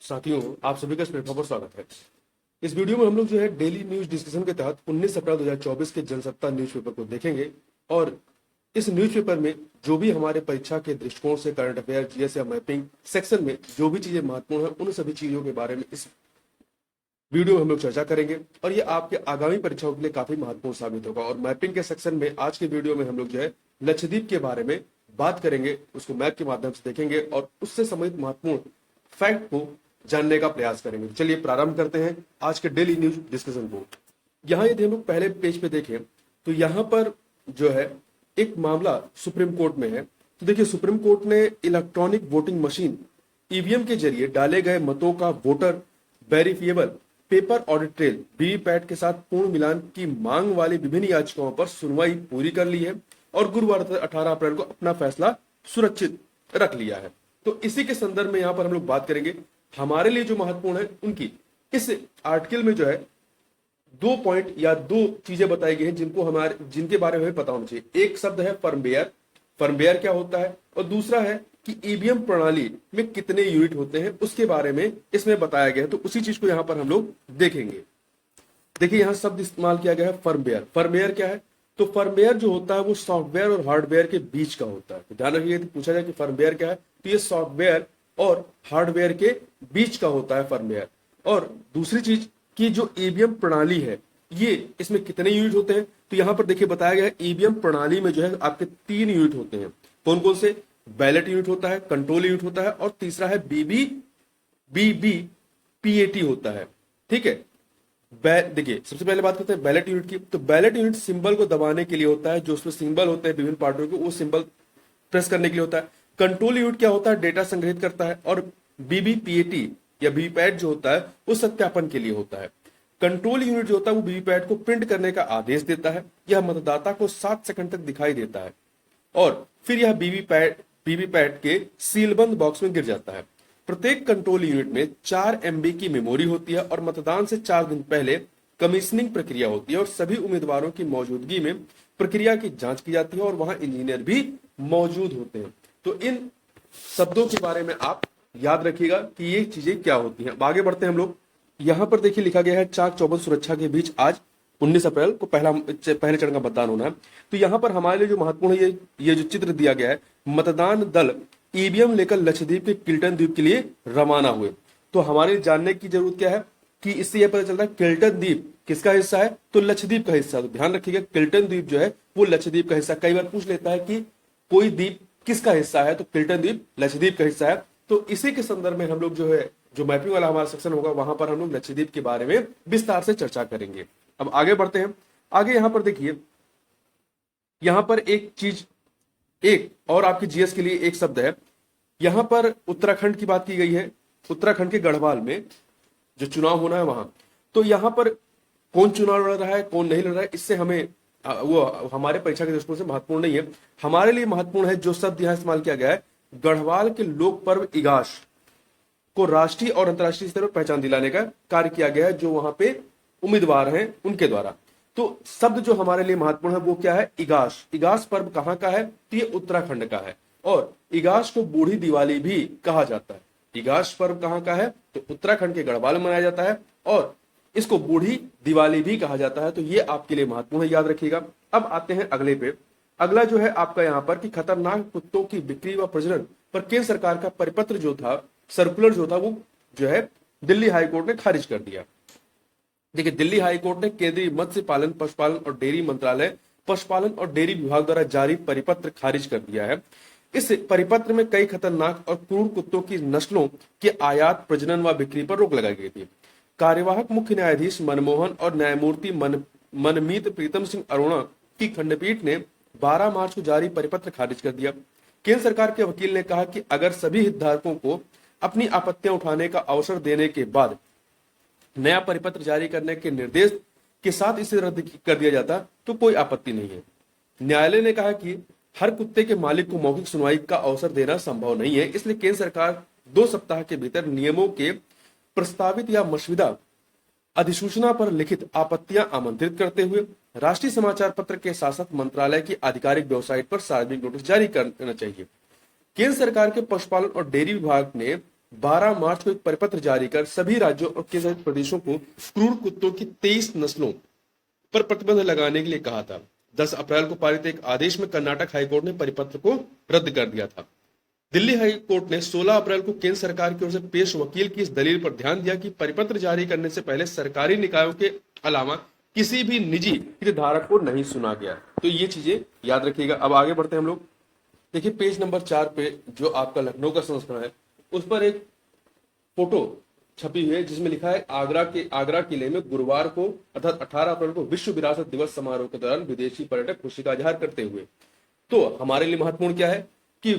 साथियों, आप सभी का इस प्लेटफॉर्म पर स्वागत है। इस वीडियो में हम लोग जो है डेली न्यूज डिस्कशन के तहत 19 अप्रैल 2024 के जनसत्ता न्यूज़पेपर को देखेंगे और इस न्यूज़पेपर में जो भी हमारे परीक्षा के दृष्टिकोण से करंट अफेयर, जीएस या मैपिंग सेक्शन में जो भी चीजें महत्वपूर्ण है, उन सभी चीजों के बारे में इस वीडियो में हम लोग चर्चा करेंगे और ये आपके आगामी परीक्षाओं के लिए काफी महत्वपूर्ण साबित होगा। और मैपिंग के सेक्शन में आज के वीडियो में हम लोग जो है लक्षद्वीप के बारे में बात करेंगे, उसको मैप के माध्यम से देखेंगे और उससे संबंधित महत्वपूर्ण फैक्ट को जानने का प्रयास करेंगे। चलिए प्रारंभ करते हैं आज के डेली न्यूज डिस्कशन को। यहाँ यदि हम लोग पहले पेज पे देखें तो यहाँ पर जो है एक मामला सुप्रीम कोर्ट में है। तो देखिए, सुप्रीम कोर्ट ने इलेक्ट्रॉनिक वोटिंग मशीन ईवीएम के जरिए डाले गए मतों का voter verifiable paper audit trail VVPAT के साथ पूर्ण मिलान की मांग वाली विभिन्न याचिकाओं पर सुनवाई पूरी कर ली है और गुरुवार 18 अप्रैल को अपना फैसला सुरक्षित रख लिया है। तो इसी के संदर्भ में यहाँ पर हम लोग बात करेंगे हमारे लिए जो महत्वपूर्ण है उनकी। इस आर्टिकल में जो है 2 पॉइंट या 2 चीजें बताई गई हैं जिनके बारे में हमें पता होना चाहिए। एक शब्द है फर्मवेयर, फर्मवेयर क्या होता है, और दूसरा है कि ईवीएम प्रणाली में कितने यूनिट होते हैं, उसके बारे में इसमें बताया गया है। तो उसी चीज को यहां पर हम लोग देखेंगे। देखिए, यहां शब्द इस्तेमाल किया गया है फर्मवेयर। फर्मवेयर क्या है? तो फर्मवेयर जो होता है वो सॉफ्टवेयर और हार्डवेयर के बीच का होता है। तो ध्यान रखिए, पूछा जाए कि फर्मवेयर क्या है, तो ये सॉफ्टवेयर और हार्डवेयर के बीच का होता है फर्मवेयर। और दूसरी चीज कि जो ईवीएम प्रणाली है ये इसमें कितने यूनिट होते हैं, तो यहां पर देखिए बताया गया है ईवीएम प्रणाली में जो है आपके 3 यूनिट होते हैं। कौन कौन से? बैलेट यूनिट होता है, कंट्रोल यूनिट होता है और तीसरा है बीबीपीएटी होता है। ठीक है, देखिए सबसे पहले बात करते हैं बैलेट यूनिट की। तो बैलेट यूनिट सिंबल को दबाने के लिए होता है, जो उसमें सिंबल होते हैं विभिन्न पार्टियों के, वो सिंबल प्रेस करने के लिए होता है। कंट्रोल यूनिट क्या होता है? डेटा संग्रहित करता है। और बीबीपीएटी या वीवीपैट जो होता है वो सत्यापन के लिए होता है। कंट्रोल यूनिट जो होता है वो वीवीपैट को प्रिंट करने का आदेश देता है। यह मतदाता को 7 सेकंड तक दिखाई देता है और फिर यह वीवीपैट के सीलबंद बॉक्स में गिर जाता है। प्रत्येक कंट्रोल यूनिट में 4 MB की मेमोरी होती है और मतदान से 4 दिन पहले कमीशनिंग प्रक्रिया होती है और सभी उम्मीदवारों की मौजूदगी में प्रक्रिया की जांच की जाती है और वहां इंजीनियर भी मौजूद होते हैं। तो इन शब्दों के बारे में आप याद रखिएगा कि ये चीजें क्या होती हैं। अब आगे बढ़ते हैं हम लोग। यहां पर देखिए लिखा गया है चाक चौबंद सुरक्षा के बीच आज 19 अप्रैल को पहले चरण का मतदान होना है। तो यहां पर हमारे लिए जो महत्वपूर्ण है ये जो चित्र दिया गया है, मतदान दल ईवीएम लेकर लक्षद्वीप के किल्टन द्वीप के लिए रवाना हुए। तो हमारे जानने की जरूरत क्या है कि इससे यह पता चलता है किल्टन द्वीप किसका हिस्सा है, तो लक्षद्वीप का हिस्सा। तो ध्यान रखिएगा किल्टन द्वीप जो है वो लक्षद्वीप का हिस्सा। कई बार पूछ लेता है कि कोई द्वीप किसका हिस्सा है, तो किल्टन द्वीप लक्षद्वीप का हिस्सा है। तो इसी के संदर्भ में हम लोग जो है जो मैपिंग वाला हमारा सेक्शन होगा वहां पर हम लोग लक्षद्वीप के बारे में विस्तार से चर्चा करेंगे। अब आगे बढ़ते हैं। आगे यहां पर देखिए, यहां पर एक और आपकी जीएस के लिए एक शब्द है। यहां पर उत्तराखंड की बात की गई है। उत्तराखंड के गढ़वाल में जो चुनाव होना है वहां, तो यहां पर कौन चुनाव लड़ रहा है कौन नहीं लड़ रहा है, इससे हमें वो हमारे परीक्षा के दृष्टिकोण से महत्वपूर्ण नहीं है। हमारे लिए महत्वपूर्ण है जो शब्द यहां इस्तेमाल किया गया है, गढ़वाल के लोक पर्व इगास को राष्ट्रीय और अंतर्राष्ट्रीय स्तर पर पहचान दिलाने का कार्य किया गया है, जो वहां पे उम्मीदवार हैं उनके द्वारा। तो शब्द जो हमारे लिए महत्वपूर्ण है वो क्या है? इगास। इगास पर्व कहां का है? तो ये उत्तराखंड का है और इगास को बूढ़ी दिवाली भी कहा जाता है। इगास पर्व कहां का है? तो उत्तराखंड के गढ़वाल में मनाया जाता है और इसको बूढ़ी दिवाली भी कहा जाता है। तो ये आपके लिए महत्वपूर्ण है, याद रखिएगा। अब आते हैं अगले पे। अगला जो है आपका यहाँ पर कि खतरनाक कुत्तों की बिक्री व प्रजनन पर केंद्र सरकार का परिपत्र जो था, सर्कुलर जो था, वो जो है दिल्ली हाईकोर्ट ने खारिज कर दिया। देखिए, दिल्ली हाईकोर्ट ने केंद्रीय मत्स्य पालन, पशुपालन और डेयरी मंत्रालय, पशुपालन और डेयरी विभाग द्वारा जारी परिपत्र खारिज कर दिया है। इस परिपत्र में कई खतरनाक और क्रूर कुत्तों की नस्लों के आयात, प्रजनन व बिक्री पर रोक लगाई गई थी। कार्यवाहक मुख्य न्यायाधीश मनमोहन और न्यायमूर्ति मनमीत प्रीतम सिंह अरोड़ा की खंडपीठ ने 12 मार्च को जारी परिपत्र खारिज कर दिया। केंद्र सरकार के वकील ने कहा कि अगर सभी हितधारकों को अपनी आपत्तियां उठाने का अवसर देने के बाद नया परिपत्र जारी करने के निर्देश के साथ इसे रद्द कर दिया जाता तो कोई आपत्ति नहीं है। न्यायालय ने कहा कि हर कुत्ते के मालिक को मौखिक सुनवाई का अवसर देना संभव नहीं है, इसलिए केंद्र सरकार 2 सप्ताह के भीतर नियमों के प्रस्तावित या मसविदा अधिसूचना पर लिखित आपत्तियां आमंत्रित करते हुए राष्ट्रीय समाचार पत्र के शासक मंत्रालय की आधिकारिक वेबसाइट पर सार्वजनिक नोटिस जारी करना चाहिए। केंद्र सरकार के पशुपालन और डेयरी विभाग ने 12 मार्च को एक परिपत्र जारी कर सभी राज्यों और केंद्र शासित प्रदेशों को क्रूर कुत्तों की 23 नस्लों पर प्रतिबंध लगाने के लिए कहा था। 10 अप्रैल को पारित एक आदेश में कर्नाटक हाईकोर्ट ने परिपत्र को रद्द कर दिया था। दिल्ली हाई कोर्ट ने 16 अप्रैल को केंद्र सरकार की ओर से पेश वकील की इस दलील पर ध्यान दिया कि परिपत्र जारी करने से पहले सरकारी निकायों के अलावा किसी भी निजी हितधारक को नहीं सुना गया। तो ये चीजें याद रखिएगा। अब आगे बढ़ते हैं हम लोग। देखिए पेज नंबर 4 पे जो आपका लखनऊ का संस्करण है उस पर एक फोटो छपी हुई है जिसमें लिखा है आगरा किले में गुरुवार को अर्थात 18 अप्रैल को विश्व विरासत दिवस समारोह के दौरान विदेशी पर्यटक खुशी का इजहार करते हुए। तो हमारे लिए महत्वपूर्ण क्या है कि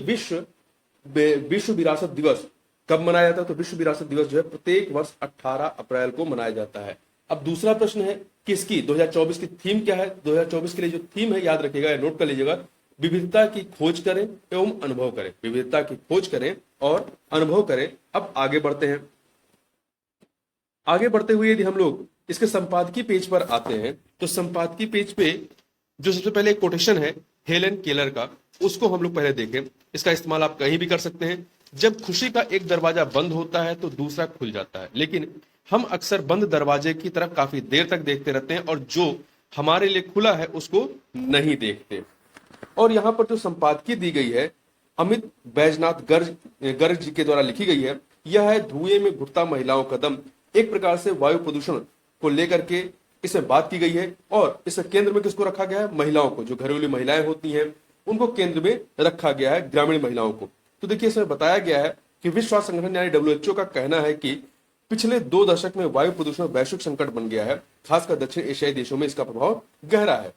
विश्व विरासत दिवस कब मनाया जाता है? तो विश्व विरासत दिवस जो है प्रत्येक वर्ष 18 अप्रैल को मनाया जाता है। अब दूसरा प्रश्न है किसकी 2024 की थीम क्या है? 2024 के लिए जो थीम है याद रखिएगा, नोट कर लीजिएगा, विविधता की खोज करें एवं अनुभव करें। विविधता की खोज करें और अनुभव करें। अब आगे बढ़ते हैं। आगे बढ़ते हुए यदि हम लोग इसके संपादकीय पेज पर आते हैं तो संपादकीय पेज पे जो सबसे पहले एक कोटेशन है हेलन केलर का, उसको हम लोग पहले देखें। इसका इस्तेमाल आप कहीं भी कर सकते हैं। जब खुशी का एक दरवाजा बंद होता है तो दूसरा खुल जाता है, लेकिन हम अक्सर बंद दरवाजे की तरफ काफी देर तक देखते रहते हैं और जो हमारे लिए खुला है उसको नहीं देखते। और यहाँ पर जो संपादकीय दी गई है अमित बैजनाथ गर्ग जी के द्वारा लिखी गई है, यह है धुएं में घुटता महिलाओं का दम। एक प्रकार से वायु प्रदूषण को लेकर के इसमें बात की गई है और इस केंद्र में किसको रखा गया है? महिलाओं को। जो घरेलू महिलाएं होती हैं उनको केंद्र में रखा गया है, ग्रामीण महिलाओं को। तो देखिए इसमें बताया गया है कि विश्व स्वास्थ्य संगठन यानी WHO का कहना है कि पिछले 2 दशक में वायु प्रदूषण वैश्विक संकट बन गया है। खासकर दक्षिण एशियाई देशों में इसका प्रभाव गहरा है।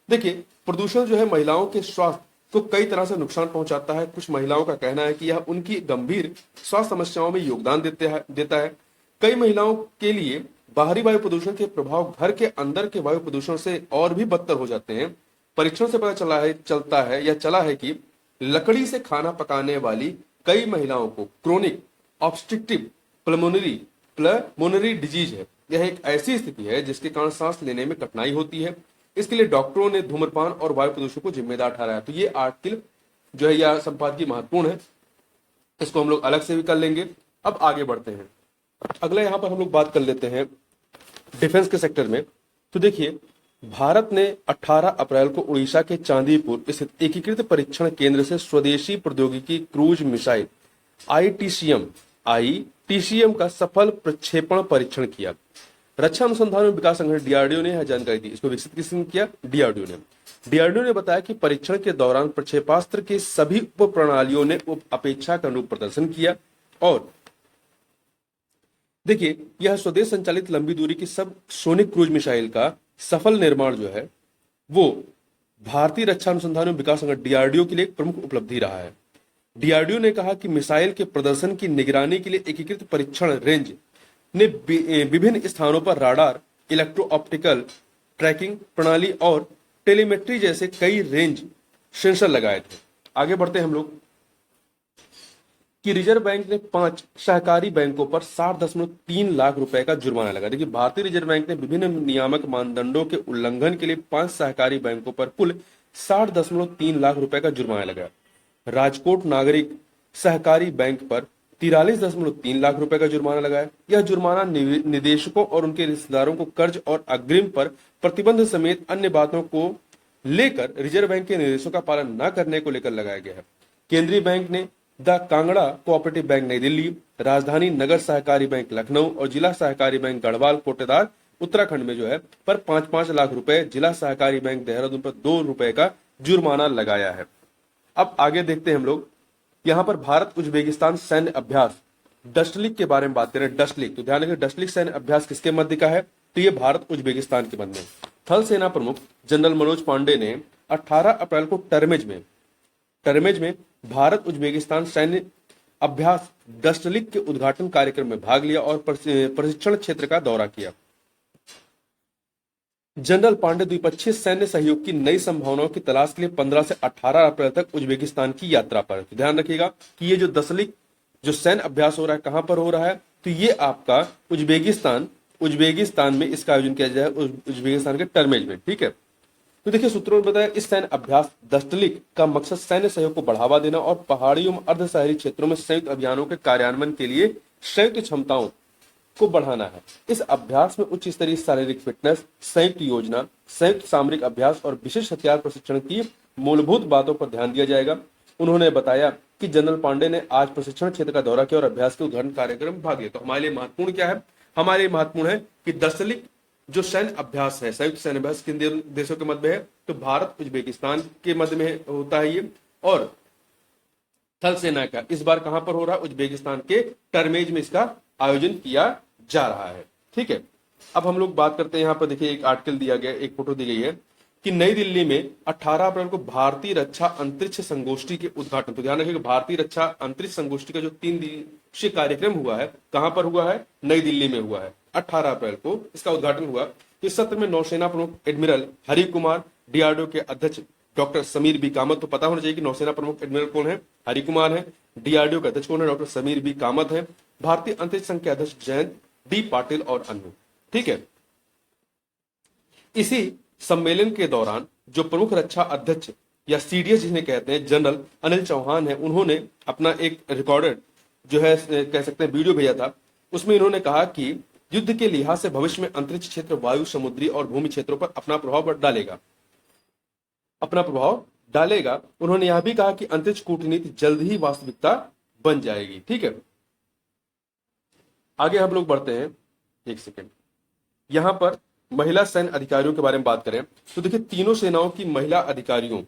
देखिए प्रदूषण जो है महिलाओं के स्वास्थ्य को कई तरह से नुकसान पहुंचाता है। कुछ महिलाओं का कहना है कि यह उनकी गंभीर स्वास्थ्य समस्याओं में योगदान देता है। कई महिलाओं के लिए बाहरी वायु प्रदूषण के प्रभाव घर के अंदर के वायु प्रदूषण से और भी बदतर हो जाते हैं। परीक्षण से पता चला है कि लकड़ी से खाना पकाने वाली कई महिलाओं को क्रोनिक ऑब्स्ट्रक्टिव पल्मोनरी डिजीज है। यह एक ऐसी स्थिति है जिसके कारण सांस लेने में कठिनाई होती है। इसके लिए डॉक्टरों ने धूम्रपान और वायु प्रदूषण को जिम्मेदार ठहराया। तो ये आर्टिकल जो है यह संपादकीय महत्वपूर्ण है, इसको हम लोग अलग से भी कर लेंगे। अब आगे बढ़ते हैं। अगला यहां पर हम लोग बात कर लेते हैं डिफेंस के सेक्टर में। तो देखिए भारत ने 18 अप्रैल को उड़ीसा के चांदीपुर स्थित एकीकृत परीक्षण केंद्र से स्वदेशी प्रौद्योगिकी क्रूज मिसाइल आईटीसीएम का सफल प्रक्षेपण परीक्षण किया। रक्षा अनुसंधान एवं विकास संगठन DRDO ने यह जानकारी दी। इसको विकसित किसने किया? DRDO ने बताया कि परीक्षण के दौरान प्रक्षेपास्त्र के सभी उप प्रणालियों ने अपेक्षा के अनुरूप प्रदर्शन किया और देखिए यह स्वदेश संचालित लंबी दूरी की सब सोनिक क्रूज मिसाइल का सफल निर्माण जो है वो भारतीय रक्षा अनुसंधान एवं विकास संगठन DRDO के लिए एक प्रमुख उपलब्धि रहा है। DRDO ने कहा कि मिसाइल के प्रदर्शन की निगरानी के लिए एकीकृत परीक्षण रेंज ने विभिन्न स्थानों पर राडार, इलेक्ट्रो ऑप्टिकल ट्रैकिंग प्रणाली और टेलीमेट्री जैसे कई रेंज सेंसर लगाए थे। आगे बढ़ते हैं हम लोग कि रिजर्व बैंक ने 5 सहकारी बैंकों पर 60.3 लाख रुपए का जुर्माना लगा। देखिए भारतीय रिजर्व बैंक ने विभिन्न नियामक मानदंडों के उल्लंघन के लिए 5 सहकारी बैंकों पर कुल 60.3 लाख रुपए का जुर्माना लगाया। राजकोट नागरिक सहकारी बैंक पर 43.3 लाख रुपए का जुर्माना लगाया। यह जुर्माना निदेशकों और उनके रिश्तेदारों को कर्ज और अग्रिम पर प्रतिबंध समेत अन्य बातों को लेकर रिजर्व बैंक के निर्देशों का पालन न करने को लेकर लगाया गया है। केंद्रीय बैंक ने द कांगड़ा कोऑपरेटिव बैंक नई दिल्ली, राजधानी नगर सहकारी बैंक लखनऊ और जिला सहकारी बैंक गढ़वाल कोटेदार उत्तराखंड में जो है पर 5-5 लाख रुपए, जिला सहकारी बैंक देहरादून पर 2 रुपए का जुर्माना लगाया है। अब आगे देखते हैं हम लोग। यहाँ पर भारत उज्बेकिस्तान सैन्य अभ्यास डस्टलिक के बारे में बात करें। डस्टलिक, तो ध्यान रखें डस्टलिक सैन्य अभ्यास किसके मध्य का है? तो ये भारत उज्बेकिस्तान के मध्य। थल सेना प्रमुख जनरल मनोज पांडे ने 18 अप्रैल को टर्मेज में भारत उज्बेकिस्तान सैन्य अभ्यास डस्टलिक के उद्घाटन कार्यक्रम में भाग लिया और प्रशिक्षण क्षेत्र का दौरा किया। जनरल पांडे द्विपक्षीय सैन्य सहयोग की नई संभावनाओं की तलाश के लिए 15 से 18 अप्रैल तक उज्बेकिस्तान की यात्रा पर। तो ध्यान रखिएगा कि ये जो डस्टलिक जो सैन्य अभ्यास हो रहा है कहां पर हो रहा है? तो ये आपका उज्बेकिस्तान में इसका आयोजन किया जाए, उज्बेकिस्तान के टर्मेज में। ठीक है, तो देखिए सूत्रों ने बताया इस सैन्य अभ्यास दस्तलिक का मकसद सैन्य सहयोग को बढ़ावा देना और पहाड़ियों में अर्ध शहरी क्षेत्रों में संयुक्त अभियानों के कार्यान्वयन के लिए संयुक्त क्षमताओं को बढ़ाना है। इस अभ्यास में उच्च स्तरीय शारीरिक फिटनेस, संयुक्त योजना, संयुक्त सामरिक अभ्यास और विशेष हथियार प्रशिक्षण की मूलभूत बातों पर ध्यान दिया जाएगा। उन्होंने बताया कि जनरल पांडे ने आज प्रशिक्षण क्षेत्र का दौरा किया और अभ्यास के उद्घाटन कार्यक्रम में भाग लिया। तो हमारे लिए महत्वपूर्ण क्या है? हमारे लिए महत्वपूर्ण है कि दस्तलिक जो सैन्य अभ्यास है, संयुक्त सैन्य अभ्यास किन देशों के मध्य में है? तो भारत उज्बेकिस्तान के मध्य में होता है ये। और थल सेना का इस बार कहां पर हो रहा है? उज्बेकिस्तान के टर्मेज में इसका आयोजन किया जा रहा है। ठीक है, अब हम लोग बात करते हैं। यहां पर देखिए एक आर्टिकल दिया गया, एक फोटो दी गई है कि नई दिल्ली में 18 अप्रैल को भारतीय रक्षा अंतरिक्ष संगोष्ठी के उद्घाटन। तो ध्यान रखिएगा, भारतीय रक्षा अंतरिक्ष संगोष्ठी का जो 3 दिवसीय कार्यक्रम हुआ है, कहां पर हुआ है? नई दिल्ली में हुआ है। 18 अप्रैल को इसका उद्घाटन हुआ। इस सत्र में नौसेना प्रमुख एडमिरल हरि कुमार, डीआरडीओ के अध्यक्ष डॉक्टर समीर बी कामत। तो पता होना चाहिए कि नौसेना प्रमुख एडमिरल कौन है? हरि कुमार है। डीआरडीओ के अध्यक्ष कौन है? डॉक्टर समीर बी कामत है। भारतीय अंतरिक्ष संघ के अध्यक्ष जयंत डी पाटिल और अन्य। ठीक है, इसी सम्मेलन के दौरान जो प्रमुख रक्षा अध्यक्ष या सीडीएस जिन्हें कहते हैं, जनरल अनिल चौहान है, उन्होंने अपना एक रिकॉर्डेड जो है कह सकते हैं वीडियो भेजा था। उसमें इन्होंने कहा कि युद्ध के लिहाज से भविष्य में अंतरिक्ष क्षेत्र वायु, समुद्री और भूमि क्षेत्रों पर अपना प्रभाव डालेगा। उन्होंने यह भी कहा कि अंतरिक्ष कूटनीति जल्द ही वास्तविकता बन जाएगी। ठीक है, आगे हम लोग बढ़ते हैं। एक सेकेंड, यहां पर महिला सैन्य अधिकारियों के बारे में बात करें तो देखिए तीनों सेनाओं की महिला अधिकारियों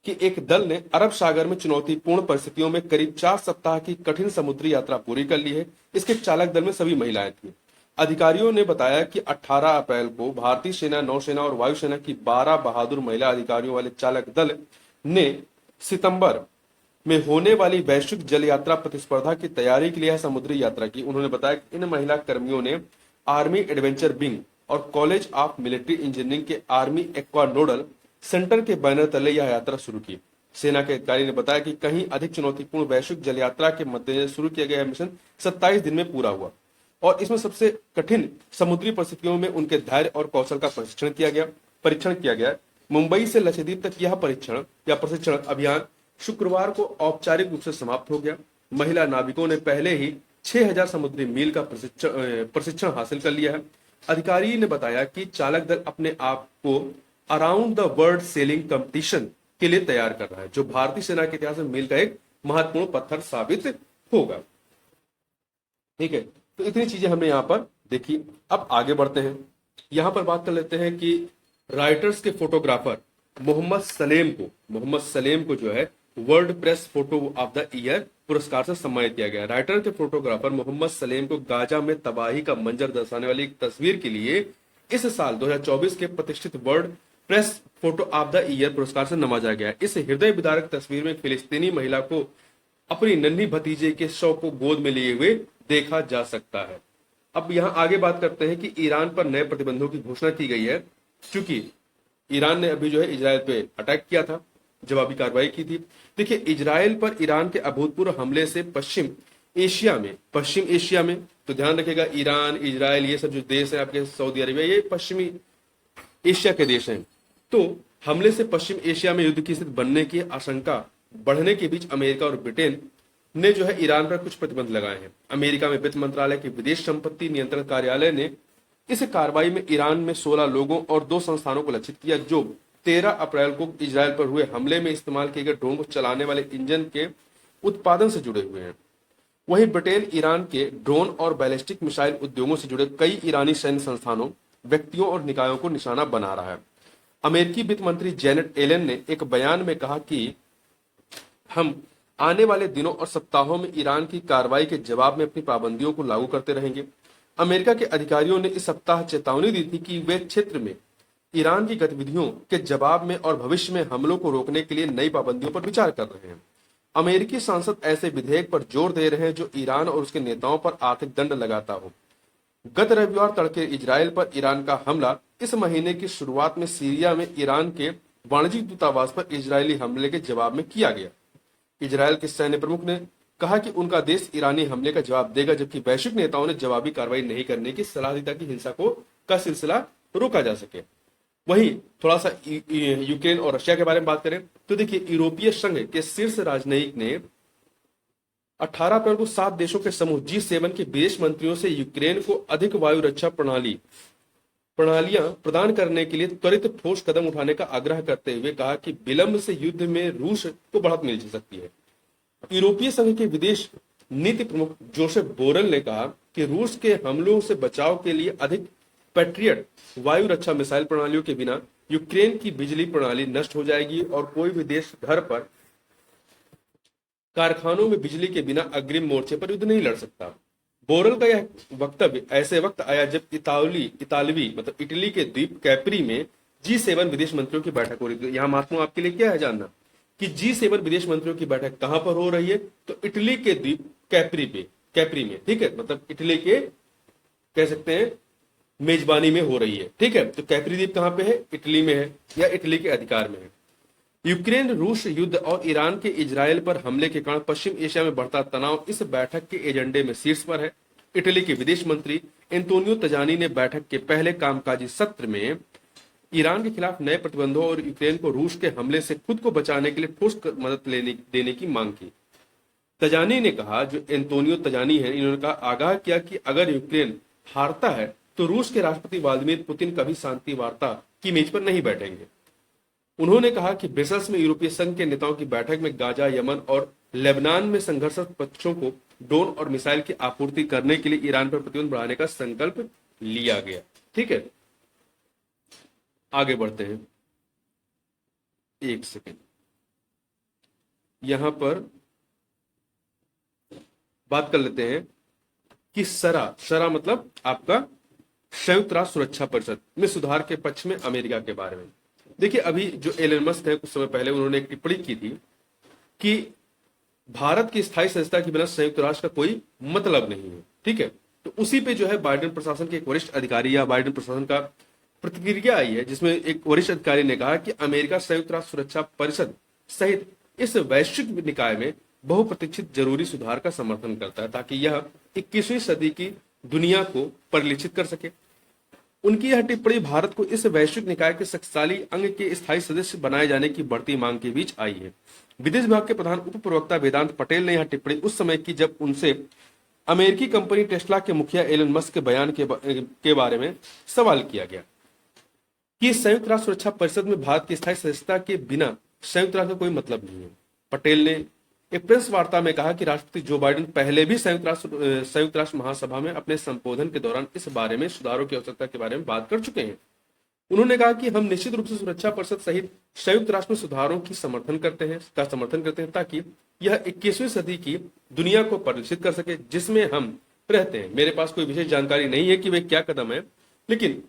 के एक दल ने अरब सागर में चुनौतीपूर्ण परिस्थितियों में करीब 4 सप्ताह की कठिन समुद्री यात्रा पूरी कर ली है। इसके चालक दल में सभी महिलाएं थी। अधिकारियों ने बताया कि 18 अप्रैल को भारतीय सेना, नौसेना और वायुसेना की 12 बहादुर महिला अधिकारियों वाले चालक दल ने सितंबर में होने वाली वैश्विक जल यात्रा प्रतिस्पर्धा की तैयारी के लिए समुद्री यात्रा की। उन्होंने बताया कि इन महिला कर्मियों ने आर्मी एडवेंचर विंग और कॉलेज ऑफ मिलिट्री इंजीनियरिंग के आर्मी एक्वा नोडल सेंटर के बैनर तले यह यात्रा शुरू की। सेना के अधिकारी ने बताया कि कहीं अधिक चुनौतीपूर्ण वैश्विक जल यात्रा के मद्देनजर शुरू किया गया मिशन 27 दिन में पूरा हुआ और इसमें सबसे कठिन समुद्री परिस्थितियों में उनके धैर्य और कौशल का परीक्षण किया गया। मुंबई से लक्षद्वीप तक यह प्रशिक्षण अभियान शुक्रवार को औपचारिक रूप से समाप्त हो गया। महिला नाविकों ने पहले ही 6000 समुद्री मील का प्रशिक्षण हासिल कर लिया है। अधिकारी ने बताया कि चालक दल अपने आप को around the world selling competition के लिए तैयार कर रहा है, जो भारतीय सेना के इतिहास में मील का एक महत्वपूर्ण पत्थर साबित होगा। ठीक है, तो इतनी चीजें हमने यहां पर देखी। अब आगे बढ़ते हैं। यहां पर बात कर लेते हैं कि राइटर्स के फोटोग्राफर मोहम्मद सलेम को जो है world press photo of the year पुरस्कार से सम्मानित किया गया। राइटर के फोटोग्राफर मोहम्मद सलेम को गाजा में तबाही का मंजर दर्शाने वाली एक तस्वीर के लिए इस साल 2024 के प्रतिष्ठित world press photo of the year पुरस्कार से नवाजा गया। इस हृदय विदारक तस्वीर में फिलिस्तीनी महिला को अपनी नन्ही भतीजे के शव को गोद में लिए हुए देखा जा सकता है। अब यहाँ आगे बात करते हैं कि ईरान पर नए प्रतिबंधों की घोषणा की गई है, क्योंकि ईरान ने अभी जो है इजरायल पे अटैक किया था, जवाबी कार्रवाई की थी। देखिए, इजरायल पर ईरान के अभूतपूर्व हमले से पश्चिम एशिया में तो ध्यान रखिएगा, ईरान, इजरायल, ये सब जो देश है आपके, सऊदी अरेबिया, ये पश्चिमी एशिया के देश हैं। तो हमले से पश्चिम एशिया में युद्ध की स्थिति बनने की आशंका बढ़ने के बीच अमेरिका और ब्रिटेन ने जो है ईरान पर कुछ प्रतिबंध लगाए हैं। अमेरिका में वित्त मंत्रालय के विदेश संपत्ति नियंत्रण कार्यालय ने इस कार्रवाई में ईरान में 16 लोगों और 2 संस्थानों को लक्षित किया, जो 13 अप्रैल को इजरायल पर हुए हमले में इस्तेमाल किए गए ड्रोन को चलाने वाले इंजन के उत्पादन से जुड़े हुए हैं। वहीं ब्रिटेन ईरान के ड्रोन और बैलिस्टिक मिसाइल उद्योगों से जुड़े कई ईरानी सैन्य संस्थानों, व्यक्तियों और निकायों को निशाना बना रहा है। अमेरिकी वित्त मंत्री जेनेट एलन ने एक बयान में कहा कि हम आने वाले दिनों और सप्ताहों में ईरान की कार्रवाई के जवाब में अपनी पाबंदियों को लागू करते रहेंगे। अमेरिका के अधिकारियों ने इस सप्ताह चेतावनी दी थी कि वे क्षेत्र में ईरान की गतिविधियों के जवाब में और भविष्य में हमलों को रोकने के लिए नई पाबंदियों पर विचार कर रहे हैं। अमेरिकी सांसद ऐसे विधेयक पर जोर दे रहे हैं जो ईरान और उसके नेताओं पर आर्थिक दंड लगाता हो। गत रविवार तड़के इजरायल पर ईरान का हमला इस महीने की शुरुआत में सीरिया में ईरान के वाणिज्यिक दूतावास पर इजरायली हमले के जवाब में किया गया। इजरायल के सैन्य प्रमुख ने कहा कि उनका देश ईरानी हमले का जवाब देगा, जबकि वैश्विक नेताओं ने जवाबी कार्रवाई नहीं करने की सलाह दी ताकि हिंसा का सिलसिला रोका जा सके। वहीं थोड़ा सा यूक्रेन और रशिया के बारे में बात करें तो देखिए, यूरोपीय संघ के शीर्ष राजनयिक ने 18 अप्रैल को 7 देशों के समूह G7 के विदेश मंत्रियों से यूक्रेन को अधिक वायु रक्षा प्रणालियां प्रदान करने के लिए त्वरित ठोस कदम उठाने का आग्रह करते हुए कहा कि विलंब से युद्ध में रूस को बढ़त मिल सकती है। यूरोपीय संघ के विदेश नीति प्रमुख जोसेफ बोरेल ने कहा कि रूस के हमलों से बचाव के लिए अधिक पैट्रियट वायु रक्षा मिसाइल प्रणालियों के बिना यूक्रेन की बिजली प्रणाली नष्ट हो जाएगी और कोई भी देश घर पर कारखानों में बिजली के बिना अग्रिम मोर्चे पर युद्ध नहीं लड़ सकता। बोरेल का यह वक्तव्य ऐसे वक्त आया जब इटली के द्वीप कैप्री में G7 विदेश मंत्रियों की बैठक हो रही थी। यहाँ महात्मा आपके लिए क्या है जानना कि G7 विदेश मंत्रियों की बैठक कहां पर हो रही है, तो इटली के द्वीप कैप्री में, ठीक है, मतलब इटली के कह सकते हैं मेजबानी में हो रही है, ठीक है। तो कैप्री द्वीप कहां पे है, इटली में है या इटली के अधिकार में है। यूक्रेन रूस युद्ध और ईरान के इजरायल पर हमले के कारण पश्चिम एशिया में बढ़ता तनाव इस बैठक के एजेंडे में शीर्ष पर है। इटली के विदेश मंत्री एंटोनियो तजानी ने बैठक के पहले कामकाजी सत्र में ईरान के खिलाफ नए प्रतिबंधों और यूक्रेन को रूस के हमले से खुद को बचाने के लिए ठोस मदद देने की मांग की। तजानी ने कहा, जो एंटोनियो तजानी है, इन्होंने कहा आगाह किया कि अगर यूक्रेन हारता है तो रूस के राष्ट्रपति व्लादिमीर पुतिन कभी शांति वार्ता की मेज पर नहीं बैठेंगे। उन्होंने कहा कि ब्रसेल्स में यूरोपीय संघ के नेताओं की बैठक में गाजा, यमन और लेबनान में संघर्षरत पक्षों को ड्रोन और मिसाइल की आपूर्ति करने के लिए ईरान पर प्रतिबंध बढ़ाने का संकल्प लिया गया। ठीक है, आगे बढ़ते हैं। एक सेकेंड, यहां पर बात कर लेते हैं कि सरा मतलब आपका संयुक्त राष्ट्र सुरक्षा परिषद में सुधार के पक्ष में अमेरिका के बारे में। देखिए, अभी जो एलन मस्क है, कुछ समय पहले उन्होंने एक टिप्पणी की थी कि भारत की स्थायी सदस्यता के बिना संयुक्त राष्ट्र का कोई मतलब नहीं है। ठीक है, तो उसी पे जो है बाइडेन प्रशासन के एक वरिष्ठ अधिकारी या बाइडेन प्रशासन का प्रतिक्रिया आई है, जिसमें एक वरिष्ठ अधिकारी ने कहा कि अमेरिका संयुक्त राष्ट्र सुरक्षा परिषद सहित इस वैश्विक निकाय में बहुप्रतीक्षित जरूरी सुधार का समर्थन करता है ताकि यह 21वीं सदी की दुनिया को परिलक्षित कर सके। उनकी यह टिप्पणी भारत को इस वैश्विक निकाय के शक्तिशाली अंग के स्थायी सदस्य बनाए जाने की बढ़ती मांग के बीच आई है। विदेश विभाग के प्रधान उप प्रवक्ता वेदांत पटेल ने यह टिप्पणी उस समय की जब उनसे अमेरिकी कंपनी टेस्ला के मुखिया एलन मस्क के बयान के बारे में सवाल किया गया कि संयुक्त राष्ट्र सुरक्षा परिषद में भारत की स्थायी सदस्यता के बिना संयुक्त राष्ट्र का कोई मतलब नहीं है। पटेल ने एक प्रेस वार्ता में कहा कि राष्ट्रपति जो बाइडेन पहले भी संयुक्त राष्ट्र महासभा में अपने संबोधन के दौरान इस बारे में सुधारों की आवश्यकता के बारे में बात कर चुके हैं। उन्होंने कहा कि हम निश्चित रूप से सुरक्षा परिषद सहित संयुक्त राष्ट्र में सुधारों की समर्थन करते हैं ताकि यह 21वीं सदी की दुनिया को परिलक्षित कर सके जिसमें हम रहते हैं। मेरे पास कोई विशेष जानकारी नहीं है कि वे क्या कदम है, लेकिन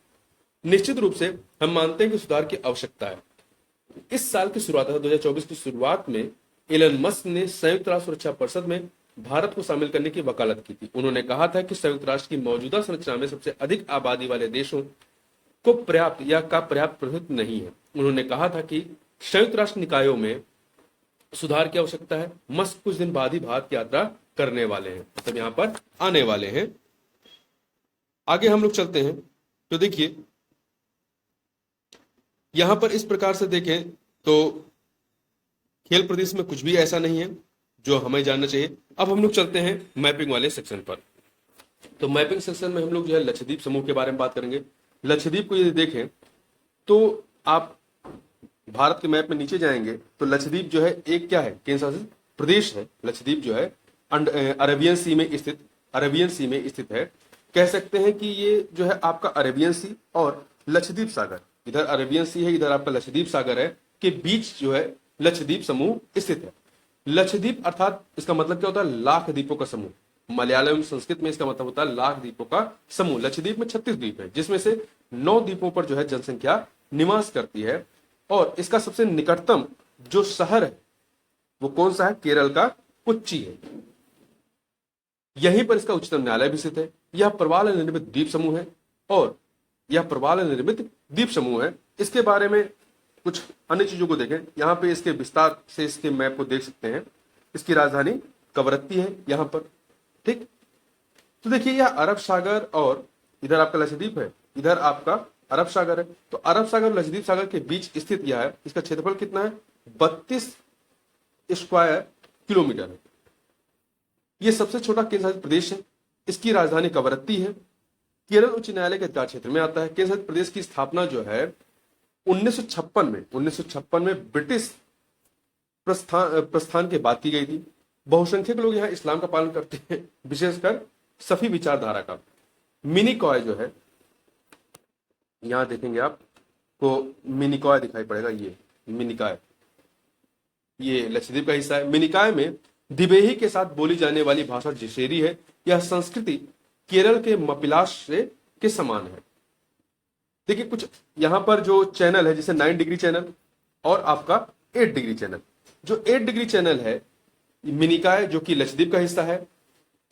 निश्चित रूप से हम मानते हैं कि सुधार की आवश्यकता है। इस साल की शुरुआत 2024 की शुरुआत में एलन मस्क ने संयुक्त राष्ट्र सुरक्षा परिषद में भारत को शामिल करने की वकालत की थी। उन्होंने कहा था कि संयुक्त राष्ट्र की मौजूदा संरचना में सबसे अधिक आबादी वाले देशों को पर्याप्त प्रतिनिधित्व नहीं है। उन्होंने कहा था कि संयुक्त राष्ट्र निकायों में सुधार की आवश्यकता है। मस्क कुछ दिन बाद ही भारत की यात्रा करने वाले हैं, मतलब यहाँ पर आने वाले हैं। आगे हम लोग चलते हैं तो देखिए, यहां पर इस प्रकार से देखें तो खेल प्रदेश में कुछ भी ऐसा नहीं है जो हमें जानना चाहिए। अब हम लोग चलते हैं मैपिंग वाले सेक्शन पर। तो मैपिंग सेक्शन में हम लोग जो है लक्षद्वीप समूह के बारे में बात करेंगे। लक्षद्वीप को यदि देखें तो आप भारत के मैप में नीचे जाएंगे तो लक्षद्वीप जो है एक क्या है, केंद्र शासित प्रदेश है। लक्षद्वीप जो है अरेबियन सी में स्थित है। कह सकते हैं कि ये जो है आपका अरेबियन सी और लक्षद्वीप सागर, इधर अरेबियन सी है, इधर आपका लक्षद्वीप सागर है, के बीच जो है लक्षद्वीप समूह स्थित है। लक्षद्वीप अर्थात इसका मतलब क्या होता है, लाख द्वीपों का समूह। मलयालम संस्कृत में इसका मतलब होता है लाख द्वीपों का समूह। लक्षद्वीप में 36 द्वीप है, जिसमें से 9 द्वीपों पर जो है जनसंख्या निवास करती है। और इसका सबसे निकटतम जो शहर है वो कौन सा है, केरल का कोच्चि है। यहीं पर इसका उच्चतम न्यायालय भी स्थित है। यह प्रवाल निर्मित द्वीप समूह है और यह प्रवाल निर्मित द्वीप समूह है। इसके बारे में कुछ अन्य चीजों को देखें। यहाँ पे इसके विस्तार से इसके मैप को देख सकते हैं। इसकी राजधानी कवरत्ती है यहाँ पर, ठीक। तो देखिए, यह अरब सागर और इधर आपका लक्षद्वीप है, इधर आपका अरब सागर है। तो अरब सागर और लक्षद्वीप सागर के बीच स्थित यह है। इसका क्षेत्रफल कितना है? 32 स्क्वायर किलोमीटर है। यह सबसे छोटा केंद्र शासित प्रदेश है। इसकी राजधानी कवरत्ती है। केरल उच्च न्यायालय के अधिकार क्षेत्र में आता है। केंद्र शासित प्रदेश की स्थापना जो है 1956 में ब्रिटिश प्रस्थान के बाद की गई थी। बहुसंख्यक लोग यहाँ इस्लाम का पालन करते हैं, विशेषकर सफी विचारधारा का। मिनिकॉय जो है, यहां देखेंगे आपको मिनिकॉय दिखाई पड़ेगा, ये मिनिकॉय, ये लक्षद्वीप का हिस्सा है। मिनिकॉय में दिवेही के साथ बोली जाने वाली भाषा जसेरी है। यह संस्कृति केरल के मपिलास से के समान है। देखिए कुछ यहां पर जो चैनल है, जैसे 9 डिग्री चैनल और आपका 8 डिग्री चैनल। जो 8 डिग्री चैनल है मिनिकॉय, जो कि लक्षद्वीप का हिस्सा है,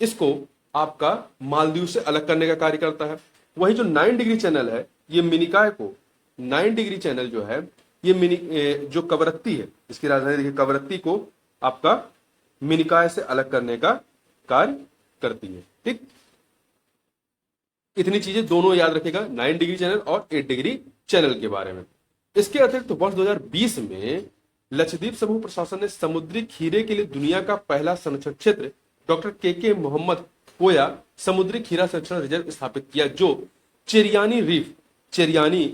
इसको आपका मालदीव से अलग करने का कार्य करता है। वही जो 9 डिग्री चैनल है, ये मिनिकॉय को, 9 डिग्री चैनल जो है ये जो कवरत्ती है, इसकी राजधानी देखिए कवरत्ती को आपका मिनिकॉय से अलग करने का कार्य करती है। ठीक, इतनी चीजें दोनों याद रखेगा, 9 डिग्री चैनल और 8 डिग्री चैनल के बारे में। इसके अतिरिक्त वर्ष 2020 में लक्षद्वीप समूह प्रशासन ने समुद्री खीरे के लिए दुनिया का पहला संरक्षण क्षेत्र डॉक्टर के मोहम्मद कोया समुद्री खीरा संरक्षण रिजर्व स्थापित किया, जो चेरियानी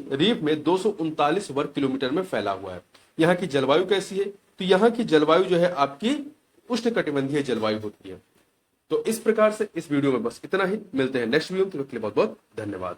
रीफ में 239 वर्ग किलोमीटर में फैला हुआ है। यहाँ की जलवायु कैसी है? तो यहाँ की जलवायु जो है आपकी उष्णकटिबंधीय जलवायु होती है। तो इस प्रकार से इस वीडियो में बस इतना ही। मिलते हैं नेक्स्ट वीडियो में, तो बहुत बहुत धन्यवाद।